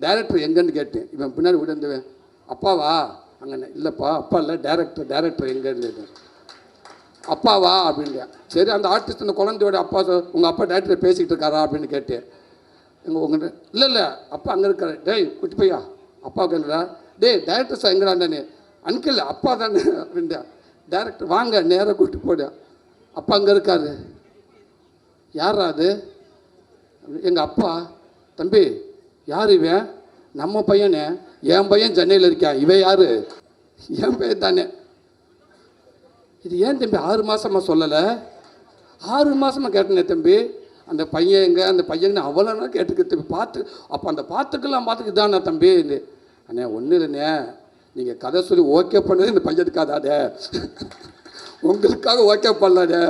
Director எங்கன்னு கேட்டேன். இவன் பின்னாடி விழுந்துவேன். அப்பாவா? அங்கே இல்லைப்பா, அப்பா இல்லை, டைரக்டர் எங்கன்னு கேட்டேன். அப்பாவா அப்படின்ட்டேன். சரி, அந்த ஆர்டிஸ்ட் அந்த குழந்தையோட அப்பா உங்கள் அப்பா டைரக்டர் பேசிக்கிட்டு இருக்காரா அப்படின்னு கேட்டேன். உங்கள்கிட்ட இல்லை அப்பா அங்கே இருக்காரு. டேய் குட்டி பையா, அப்பா கேட்குறா. டேய் டைரக்டர் சார் எங்கடாண்டானே. அன்கிள் அப்பா தானே அப்படின்ட்டேன். டைரக்டர் வாங்க நேராக கூப்பிட்டு போட்டேன். அப்பா அங்கே இருக்காரு. யாரா அது? எங்கள் அப்பா. தம்பி யார் இவன்? நம்ம பையனே. என் பையன் சென்னையில் இருக்கான். இவன் யார்? என் பையன் தானே. இது ஏன் தம்பி 6 மாதமாக சொல்லலை? 6 மாதமாக கேட்டனே தம்பி. அந்த பையன் எங்கே, அந்த பையன் அவ்வளோனா கேட்டுக்க தம்பி. பார்த்து அப்போ அந்த பார்த்துக்கெல்லாம் பார்த்துக்கு இதாண்ணா தம்பி. அண்ணே ஒன்றும் இல்லைண்ணே, நீங்கள் கதை சொல்லி ஓகே பண்ணது இந்த பையனுக்காதாடே, உங்களுக்காக ஓகே பண்ணலாடே.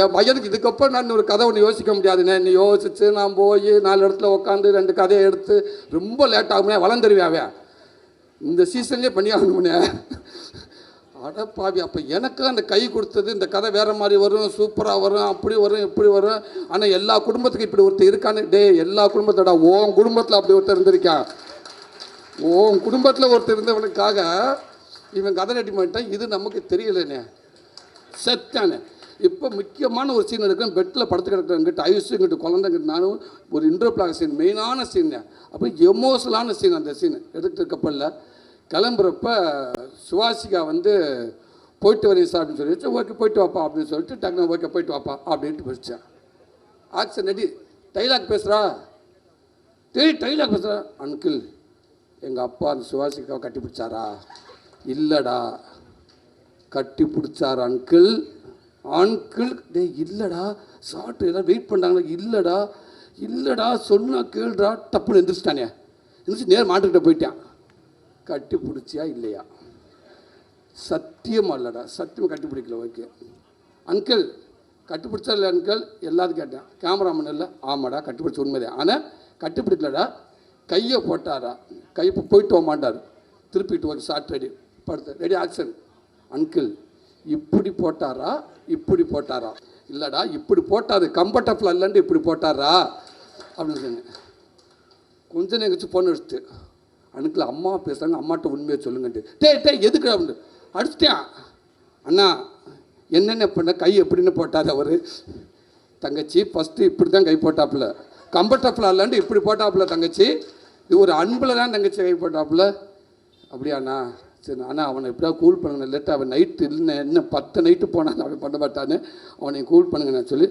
என் பையனுக்கு இதுக்கப்புறம் நான் ஒரு கதை ஒன்று யோசிக்க முடியாதுண்ணே. நீ யோசிச்சு நான் போய் 4 இடத்துல உட்காந்து 2 கதையை எடுத்து ரொம்ப லேட் ஆகுமே, வளர்ந்துருவியாவே. இந்த சீசன்லேயே பண்ணி ஆகணும்னே. அடப்பாவி, அப்போ எனக்கு அந்த கை கொடுத்தது இந்த கதை வேறு மாதிரி வரும், சூப்பராக வரும், அப்படி வரும், இப்படி வரும். ஆனால் எல்லா குடும்பத்துக்கும் இப்படி ஒருத்தர் இருக்கான்னு. டே எல்லா குடும்பத்தோட உன் குடும்பத்தில் அப்படி ஒருத்தர் இருந்திருக்கான். உன் குடும்பத்தில் ஒருத்தர் இருந்தவனுக்காக இவன் கதை ரெடி பண்ணிட்டான். இது நமக்கு தெரியலண்ணே. செத்தானே. இப்போ முக்கியமான ஒரு சீன் இருக்கும். பெட்டில் படுத்து கிடக்கிறங்கிட்ட ஐஸு இங்கிட்ட குழந்தைங்கிட்ட நானும் ஒரு இன்ட்ரோப்ளாக் சீன், மெயினான சீன். அப்போ எமோஷனலான சீன். அந்த சீன் எடுத்துட்டு கப்பலில் கிளம்புறப்ப சுவாசிகா வந்து போயிட்டு வரீங்க சார் அப்படின்னு சொல்லி, ஓகே போயிட்டு வாப்பா அப்படின்னு சொல்லிட்டு டக்குனு ஓகே போயிட்டு வாப்பா அப்படின்ட்டு பிடிச்சேன். Action ready. டைலாக் பேசுகிறா. டைலாக் பேசுகிறா. அங்கிள் எங்கள் அப்பா அந்த சுவாசிகாவை கட்டி பிடிச்சாரா? இல்லைடா. கட்டி பிடிச்சார் அங்கிள். டே இல்லைடா. சாப்பிட்டு எல்லாம் வெயிட் பண்ணாங்களா? இல்லைடா சொன்னா கேள்றா. டப்புன்னு எந்திரிச்சிட்டானே. எந்திரிச்சு நேரம் மாட்டுக்கிட்ட போயிட்டான். கட்டி பிடிச்சியா இல்லையா? சத்தியமாக இல்லைடா. சத்தியமாக கட்டி பிடிக்கல. ஓகே அங்கிள் கட்டி பிடிச்சா இல்லை அங்கிள்? எல்லாத்தையும் கேட்டேன். கேமராமேன் இல்லை. ஆமாடா கட்டி பிடிச்ச உண்மைதே. ஆனால் கட்டி பிடிக்கலடா. கையை போட்டாரா? கை போயிட்டு போக மாட்டார். திருப்பிட்டு ஓகே ஷார்ட் ரெடி. படுத்த ரெடி ஆக்ஷன். அங்கிள் இப்படி போட்டாரா இப்படி போட்டாரா? இல்லைடா இப்படி போட்டார். கம்ஃபர்டபுளாக இல்லைன்ட்டு இப்படி போட்டாரா அப்படின்னு சொன்னேன். கொஞ்சம் நேரம் பொண்ணு அடிச்சுட்டு அன்னைக்கில் அம்மா பேசுகிறாங்க, அம்மாட்ட உண்மையை சொல்லுங்கன்ட்டு. டே எதுக்கு அப்படின்னு அடிச்சிட்டேன். அண்ணா என்னென்ன பண்ண கை எப்படின்னு போட்டார் அவர். தங்கச்சி ஃபஸ்ட்டு இப்படி தான் கை போட்டாப்புல. கம்ஃபர்டபுளாக இல்லைன்ட்டு இப்படி போட்டாப்புல தங்கச்சி. இது ஒரு அன்பில் தான் தங்கச்சி கை போட்டாப்புல. அப்படியாண்ணா? சரி ஆனால் அவனை எப்படியா கூல் பண்ணுங்க. லேட்டாக அவன் நைட்டு இல்லைன்னு இன்னும் 10 நைட்டு போனான் அவன் பண்ண மாட்டான்னு. அவனை கூல் பண்ணுங்க நான் சொல்லி